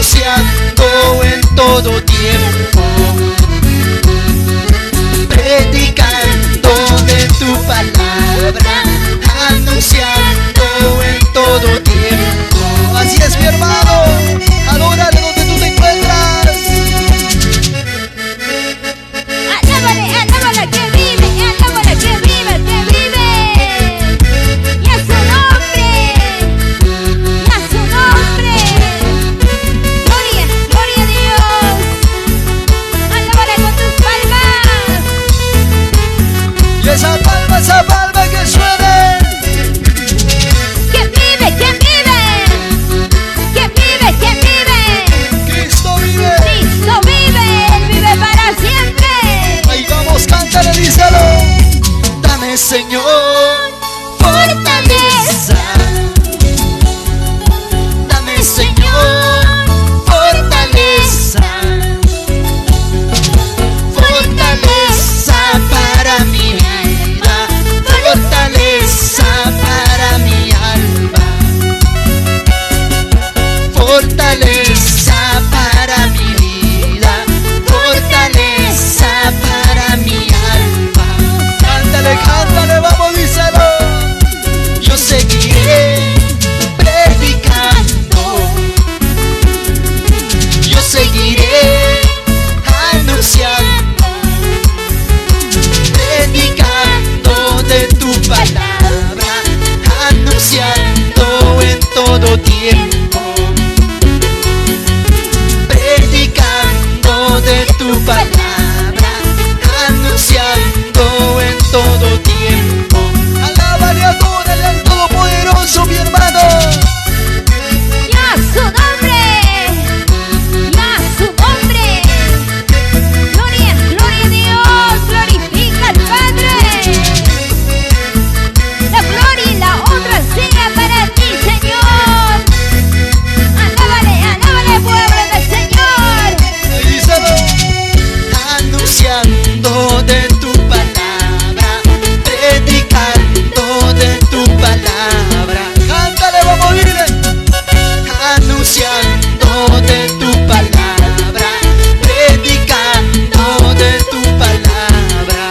anunciando en todo tiempo, predicando de tu palabra, anunciando en todo tiempo. Así es, mi hermano, adórale donde tú te encuentras. Alábale, alábale que vive, alábale que vive, que vive. Y a su nombre, y a su nombre. Gloria, gloria a Dios. Alábale con tus palmas. Y esa palma que suene. ¿Quién vive? ¿Quién vive? ¿Quién vive? ¿Quién vive? Cristo vive. Cristo vive, Él vive para siempre. Ahí vamos, cántale, díselo. Dame, Señor, fortaleza. Dame, Señor, fortaleza. Fortaleza para mi alma. Fortaleza para mi alma. Fortaleza para mi vida. Fortaleza para mi alma. Cántale, cántale, vamos, díselo. Yo seguiré predicando. Yo seguiré anunciando, predicando de tu palabra, anunciando en todo tiempo, predicando de tu palabra, anunciando en todo tiempo. Alábale, adórale al Todopoderoso, mi hermano. Y a su nombre, y a su nombre. Gloria, gloria a Dios, glorifica al Padre. La gloria y la honra sea para ti, Señor. Alábale, alábale, pueblo del Señor. Díselo. Anunciando de tu palabra, predicando de tu palabra. Cántale, vamos a oírle. Anunciando de tu palabra, predicando de tu palabra.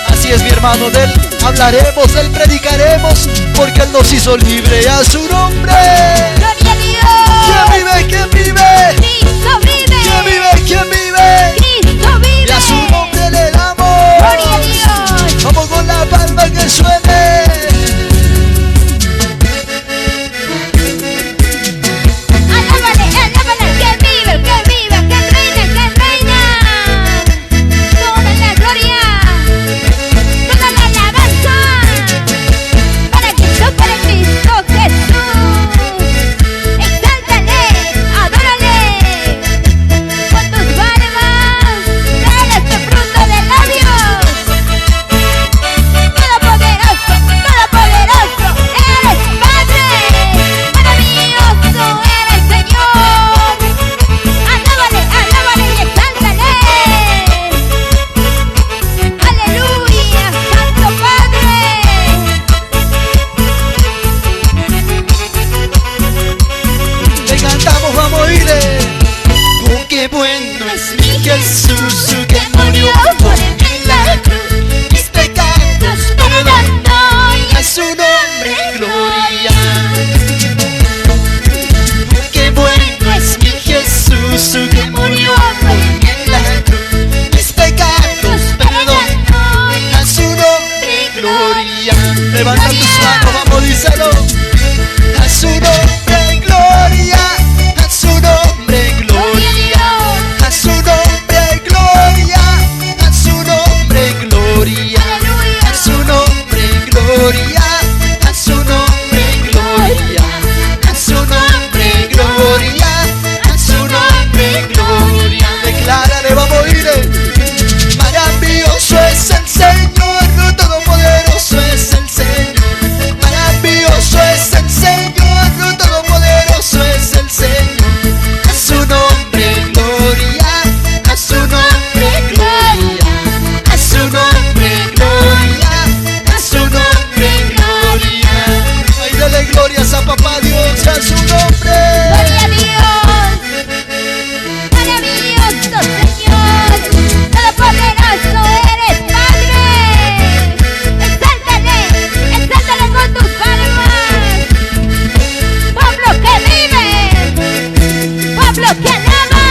Así es, mi hermano, de él hablaremos, de él predicaremos, porque él nos hizo libre. A su nombre. Gloria a Dios. ¿Quién vive? ¿Quién vive? Cristo vive. ¿Quién vive? ¿Quién vive? Cristo vive. Y a su nombre le damos. Gloria a Dios. Vamos con la palma que suene. Alábale, alábale, que vive, que reina, que reina. Toda la gloria, toda la alabanza para Cristo, para Cristo Jesús. Exáltale, adórale. pueblo que alaba.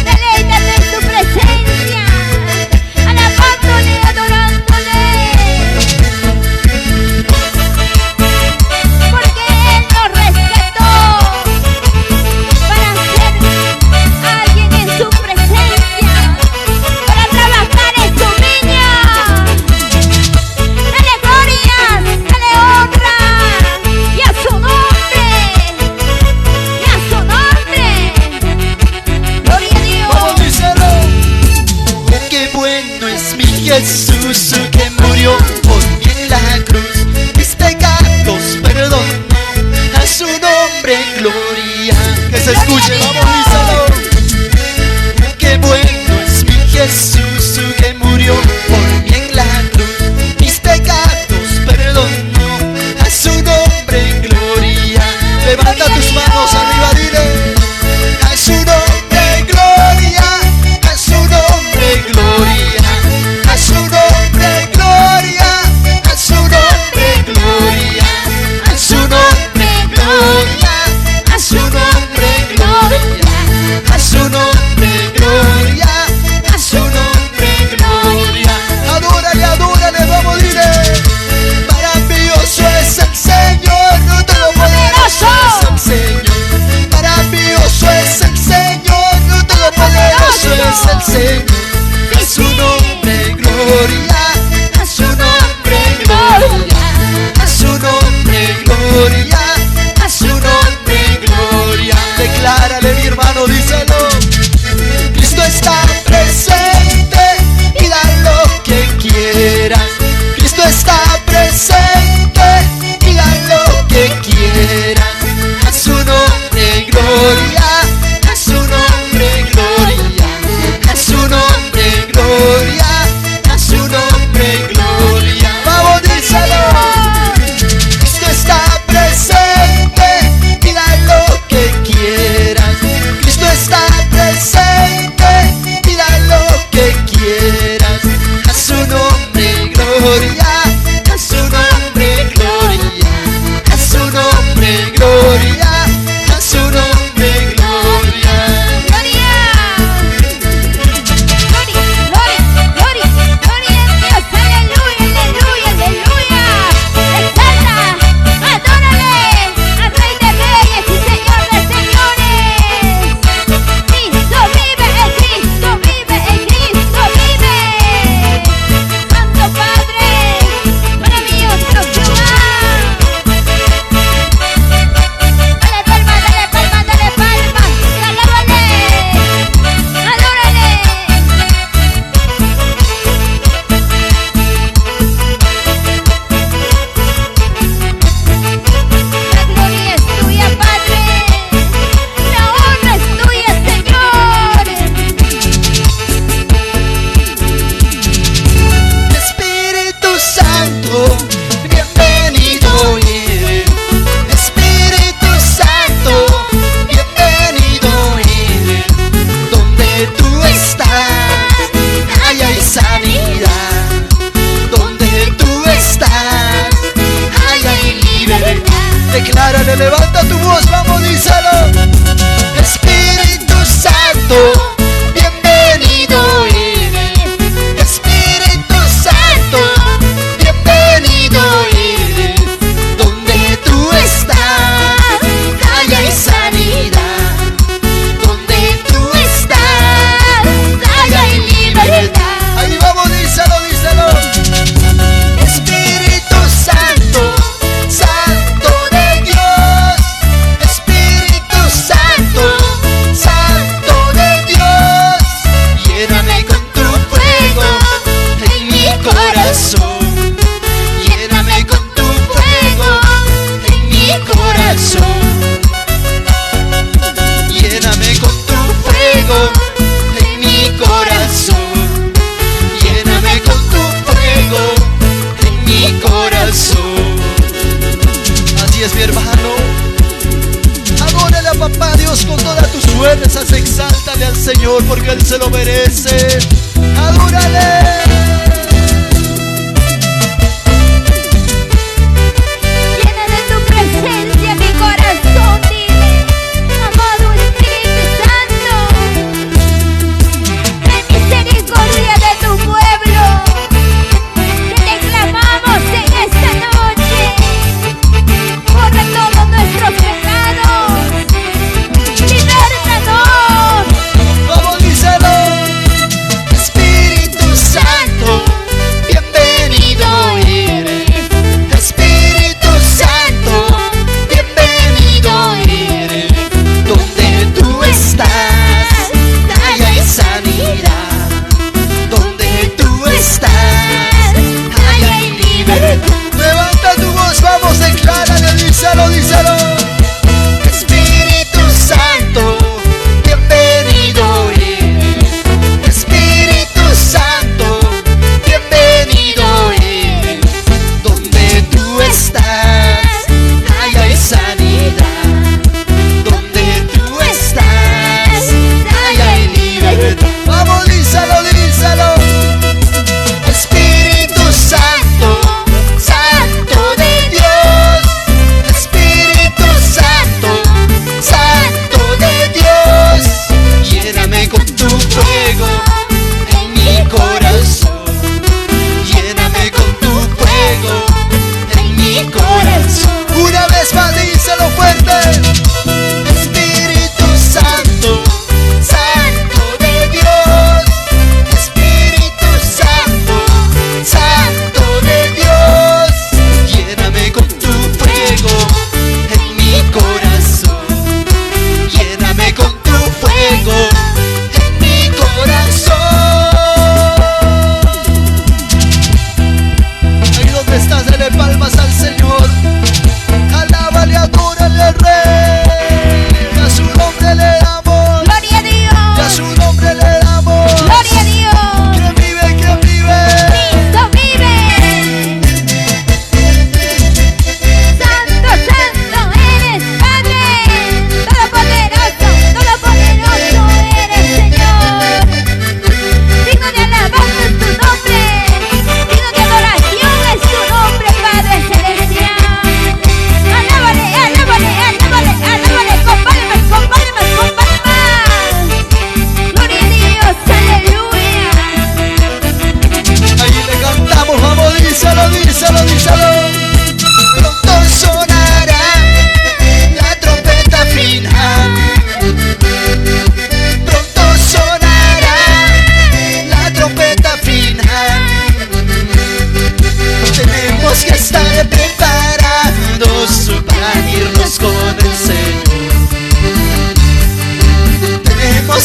Deleítate en su presencia, alabándole, adorándole. Porque Él nos rescató para ser alguien en su presencia, para trabajar en su viña. Dale gloria, dale honra, y a su nombre, y a su nombre. Gloria a Dios. Vamos, díselo. Qué bueno es mi Jesús que murió por mí en la cruz. Mis pecados perdonó, a su nombre gloria. Que se escuche, vamos, díselo. Qué bueno es mi Jesús que murió por mí en la cruz. Mis pecados perdonó, a su nombre gloria. Levanta tus manos arriba, dile. A su nombre gloria, a su nombre gloria, a su nombre gloria, a su nombre gloria, a su nombre gloria, a su nombre gloria, a su nombre gloria, a su nombre gloria. Adórale, adórale, vamos, dile. Maravilloso es el Señor, todopoderoso es el Señor. Maravilloso es el Señor, todopoderoso es el Señor. A su nombre gloria, a su nombre gloria, a su nombre gloria, a su nombre gloria. Declárale, mi hermano, díselo. Cristo está presente, pida lo que quieras. Cristo está presente, pida lo que quieras. A su nombre gloria, a su nombre gloria, a su nombre gloria, a su nombre gloria. Vamos, díselo. Cristo está presente, pida lo que quieras. Cristo está presente, pida lo que quieras. A su nombre gloria, a su nombre gloria, a su nombre gloria, a su nombre gloria. Gloria. Gloria, gloria, gloria a Dios. Aleluya, aleluya, aleluya. Exalta, adórale al Rey de Reyes y Señor de Señores. Cristo vive, Cristo vive, Cristo vive. Santo Padre, maravilloso Jehová. Dale palmas, dale palmas, dale palmas. Alábale, adórale. La gloria es tuya, Padre. La honra es tuya, Señor. Espíritu Santo, bienvenido eres. Espíritu Santo, bienvenido eres. Donde tú estás, ahí hay sanidad. Donde tú estás, ahí hay libertad. Declárale, levanta tu voz, vamos, díselo. Espíritu Santo, bienvenido eres. Espíritu Santo, bienvenido eres. Donde tú estás, ahí hay sanidad. Donde tú estás, ahí hay libertad. Ahí vamos, díselo, díselo. Espíritu Santo, Santo de Dios. Espíritu Santo, Santo de Dios. Lléname con tu fuego en mi corazón. Lléname con tu fuego en mi corazón. Lléname con tu fuego en mi corazón. Lléname con tu fuego en mi corazón. Así es, mi hermano. Adórale a papá Dios con todas tus fuerzas. Exáltale al Señor porque Él se lo merece. Adórale. Llena de tu presencia mi corazón, dile. Amado Espíritu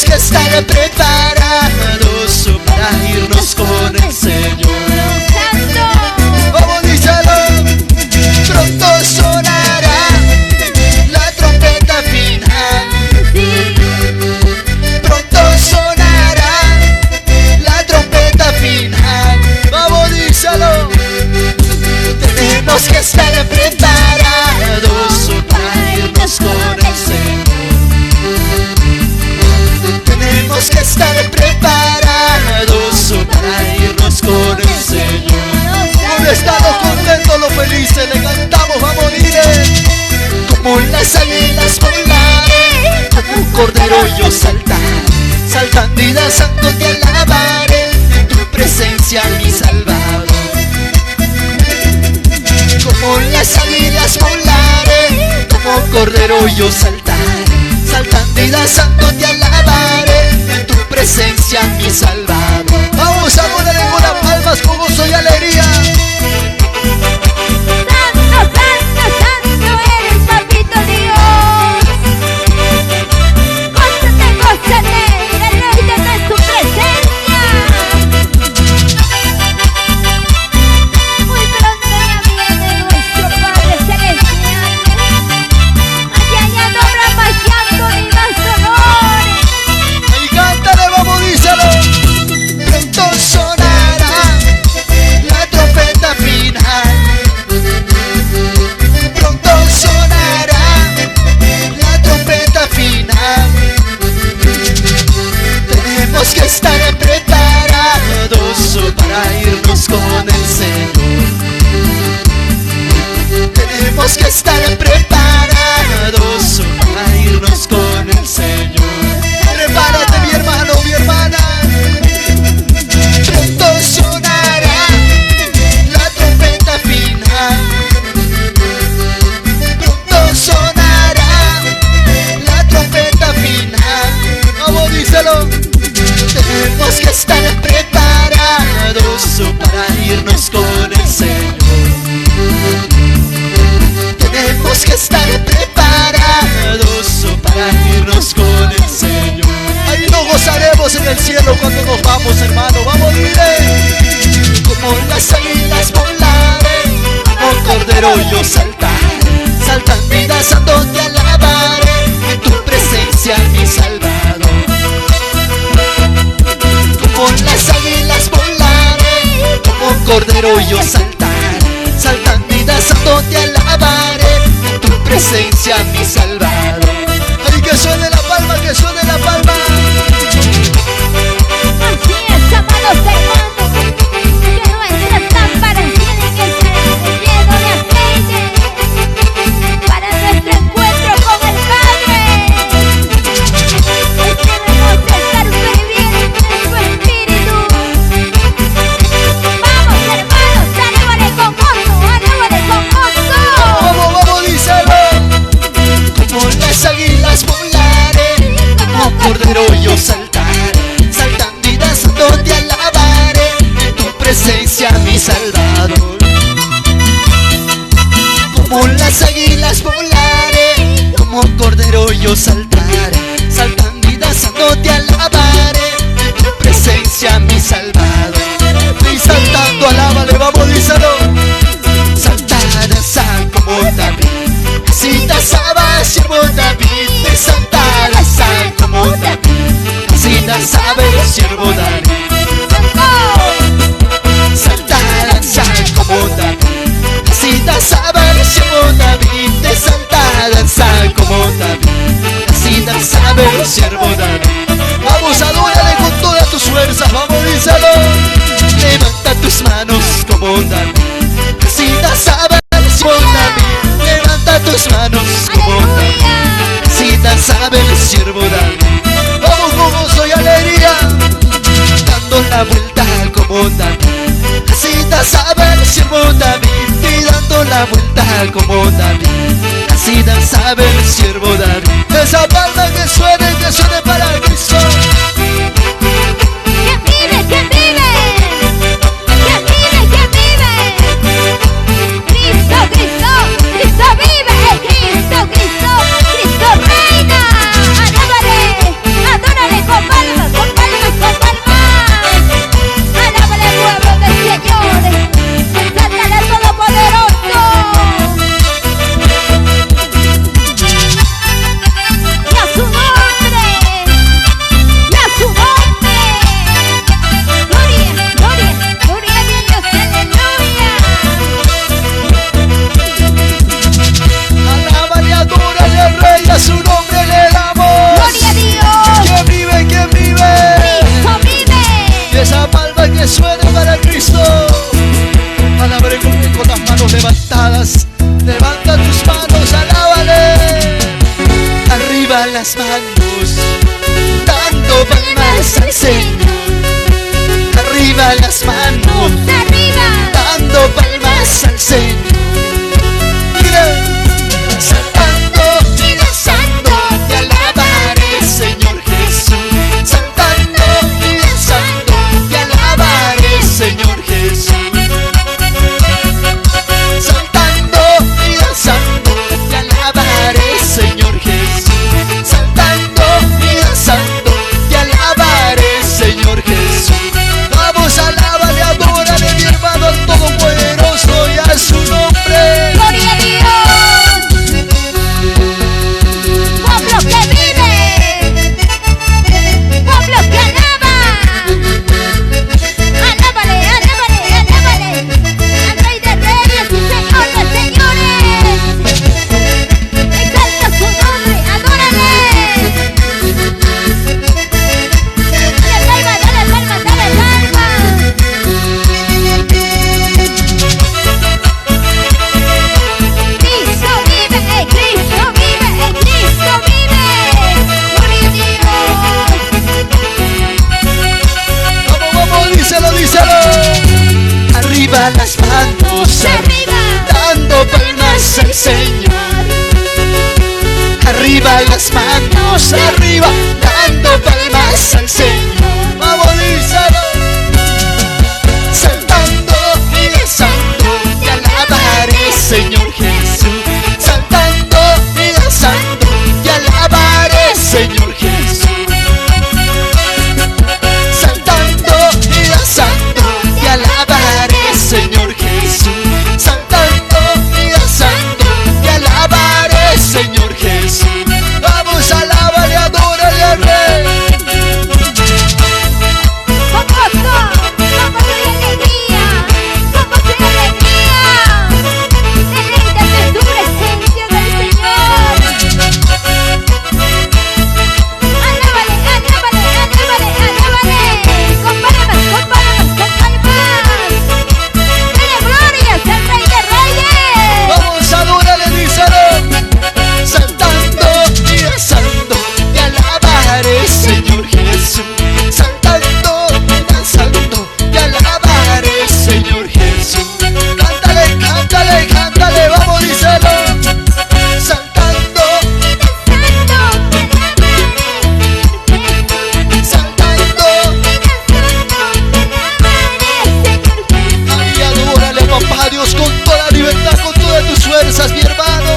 tenemos que estar preparados para irnos con el Señor. Vamos, díselo. Pronto sonará la trompeta final. Pronto sonará la trompeta final. Vamos, díselo. Tenemos que estar preparados para irnos con el Señor. Tenemos que estar preparados para irnos con el Señor. Cuando estamos contentos, los felices, le cantamos, vamos, dile. Como las águilas volaré, como un cordero yo saltaré, saltando y danzando te alabaré, en tu presencia mi Salvador. Como las águilas volaré, como un cordero yo saltaré, saltando y danzando te alabaré, en tu presencia mi Salvador. Vamos a ponerle con las palmas con gozo y alegría. Santo, santo, santo eres, papito Dios. Gózate, deleítate en tu presencia. Muy pronto ya viene nuestro Padre Celestial, añadiendo, paseando vidas dolores. Y cántale, vamos, díselo. Pronto sonará la trompeta final. Pronto sonará la trompeta final. Tenemos que estar preparados para irnos con el Señor. Tenemos que estar preparados para irnos con el Señor. Prepárate, mi hermano, mi hermana. Pronto sonará la trompeta final. Pronto sonará la trompeta final. Vamos, díselo. Tenemos que estar preparados para irnos con el Señor. Tenemos que estar preparados para irnos con el Señor. Ahí nos gozaremos en el cielo cuando nos vamos, hermano. Vamos, dile. Como las águilas volaré, como cordero yo saltaré, saltando y danzando te alabaré, en tu presencia mi Salvador. Como las águilas volaré, como cordero yo saltaré, saltando y danzando te alabaré, en tu presencia mi Salvador. Ay, que suene la palma, que suene la palma. Así es, amados hermanos, que nuestras lámparas tienen que estar llenas de aceite para nuestro encuentro con el Padre. Debemos estar fervientes en su espíritu. Vamos, hermanos, alévale con gozo, alévale con gozo. Vamos, vamos, díselo. Como las águilas volaré, como cordero yo saltaré, saltando y danzando te alabaré, en tu presencia mi Salvador. Como las águilas volaré, como cordero yo saltaré, saltando y danzando te alabaré, en tu presencia mi Salvador. Y saltando alábale, vamos, díselo. Saltar, danzar como David, así danzaba siervo David. De saltar, danzar como David, así danzaba el siervo David. Saltar, danzar como David, así danzaba el siervo David. De saltar, danzar como David, así danzaba el siervo David. Vamos, adórale con todas tus fuerzas, vamos, díselo. Levanta tus manos como David, así danzaba el siervo David. Levanta tus manos como David, así danzaba el siervo David. Vamos con gozo y alegría, dando la vuelta como David, así danzaba el siervo David. Y dando la vuelta como David, así danzaba el siervo David. Esa palma que suene para Cristo. ¡Que vive, que vive! ¡Que vive, que vive! ¡Cristo, Cristo! ¡Cristo vive! ¡Cristo, Cristo! ¡Cristo reina! ¡Alábale! ¡Adórale con palmas al Señor. Arriba las manos, arriba, dando palmas al Señor. Saltando y danzando, te alabaré, Señor Jesús. Saltando y danzando, te alabaré, Señor Jesús. Saltando y danzando, te alabaré, Señor Jesús. Saltando y danzando, te alabaré, Señor Jesús. Vamos, alábale, adórale, mi hermano, al Todopoderoso y a su nombre. gloria a Dios. Pueblo que vive, pueblo que alaba. Alábale, alábale, alábale al Rey de Reyes y Señor de Señores. Exalta su nombre, adórale. Dale palmas, dale palmas. Cristo vive, Cristo vive, Cristo vive. Gloria a Dios. Vamos, vamos, díselo, díselo. Arriba las manos, Arriba, dando palmas al Señor. Arriba las manos, arriba, dando palmas al Señor. Vamos, díselo. Saltando y danzando, te alabaré, Señor Jesús. Saltando y danzando, te alabaré, Señor Jesús. Saltando y danzando, te alabaré, Señor Jesús. Saltando y danzando, te alabaré, Señor Jesús. Vamos, alábale, adórale al Rey. con gozo, con gozo y alegría, con gozo y alegría. Deleítate en tu presencia del Señor. Alábale, alábale, alábale, alábale. Con palmas, con palmas, con palmas. Dale glorias al Rey de Reyes. Vamos, adórale, díselo. Saltando y danzando, te alabaré, Señor Jesús. Saltando y danzando, te alabaré, Señor Jesús. Cántale, cántale, cántale, vamos, díselo. Saltando, saltando, ay, adórale, papá Dios, con toda libertad, con todas tus fuerzas, mi hermano.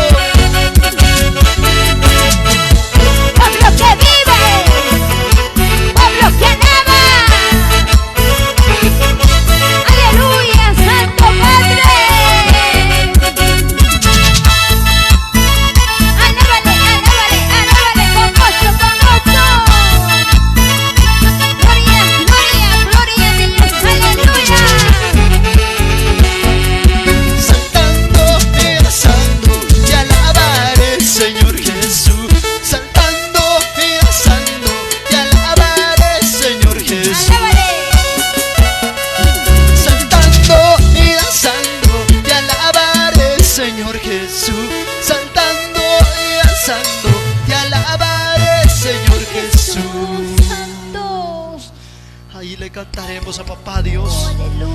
Pueblo que vive, pueblo que alaba. Aleluya, Santo Padre. Alábale, alábale, alábale con gozo, con gozo. Gloria, gloria, gloria a Dios. Aleluya. Saltando y danzando, te alabaré, Señor Jesús. Saltando y danzando, te alabaré, Señor Jesús. Alábale. Saltando y danzando, te alabaré, Señor Jesús. Saltando y danzando, te alabaré, Señor Jesús. Santo. Ahí le cantaremos a papá Dios. Aleluya.